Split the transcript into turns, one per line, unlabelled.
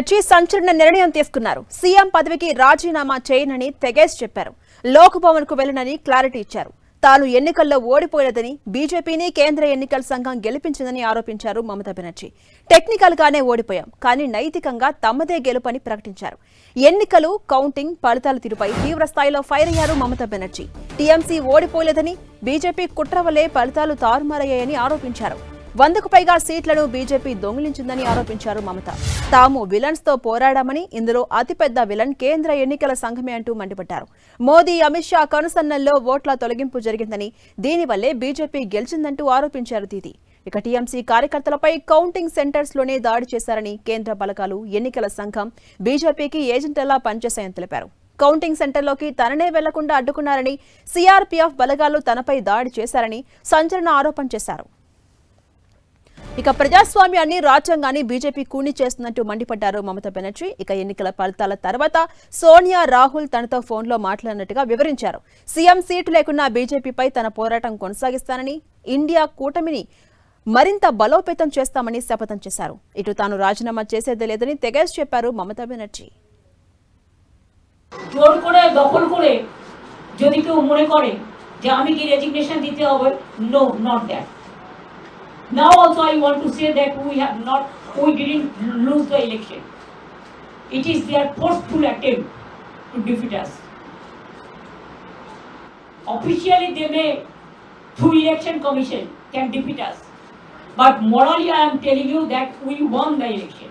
సంచలన నిర్ణయం తీసుకున్నారు. సీఎం పదవికి రాజీనామా చేయనని తెగేసి చెప్పారు. లోక్భవన్ కు వెళ్లనని క్లారిటీ ఇచ్చారు. తాను ఎన్నికల్లో ఓడిపోలేదని, బీజేపీని కేంద్ర ఎన్నికల సంఘం గెలిపించిందని ఆరోపించారు మమతా బెనర్జీ. టెక్నికల్ గానే ఓడిపోయాం, కానీ నైతికంగా తమదే గెలుపని ప్రకటించారు. ఎన్నికలు, కౌంటింగ్, ఫలితాల తీరుపై తీవ్ర స్థాయిలో ఫైర్ అయ్యారు మమతా బెనర్జీ. టీఎంసీ ఓడిపోలేదని, బీజేపీ కుట్ర వల్లే ఫలితాలు తారుమారయ్యాయని ఆరోపించారు. 100కు పైగా సీట్లను బీజేపీ దొంగిలించిందని ఆరోపించారు మమత. తాము విలన్స్ తో పోరాడామని, ఇందులో అతిపెద్ద విలన్ కేంద్ర ఎన్నికల సంఘమే అంటూ మండిపడ్డారు. మోదీ, అమిత్ షా కనుసన్నల్లో ఓట్ల తొలగింపు జరిగిందని, దీనివల్లే బీజేపీ గెలిచిందంటూ ఆరోపించారు దీది. ఇక టీఎంసీ కార్యకర్తలపై కౌంటింగ్ సెంటర్స్ లోనే దాడి చేశారని, కేంద్ర బలగాలు, ఎన్నికల సంఘం బీజేపీకి ఏజెంట్లా పనిచేశాయని తెలిపారు. కౌంటింగ్ సెంటర్లోకి తననే వెళ్లకుండా అడ్డుకున్నారని, సీఆర్పీఎఫ్ బలగాలు తనపై దాడి చేశారని సంచలన ఆరోపణ చేశారు. ఇక ప్రజాస్వామ్యాన్ని, రాజ్యాంగాన్ని బీజేపీ కూని చేస్తున్నట్టు మండిపడ్డారు మమతా బెనర్జీ. ఇక ఎన్నికల ఫలితాల తర్వాత సోనియా, రాహుల్ తనతో ఫోన్లో మాట్లాడినట్టుగా వివరించారు. సీఎం సీటు లేకున్నా బీజేపీపై తన పోరాటం కొనసాగిస్తానని, ఇండియా కూటమిని మరింత బలోపేతం చేస్తామని శపథం చేశారు. ఇటు తాను రాజీనామా చేసేదే లేదని తెగేసి చెప్పారు మమతా బెనర్జీ.
জোর করে দখল করে যদি কেউ মনে করে যে আমি কি রেজিগনেশন দিতে হবে, no, not that. Now also I want to say that we didn't lose the election. It is their forceful attempt to defeat us. Officially they may, through election commission, can defeat us. But morally I am telling you that we won the election.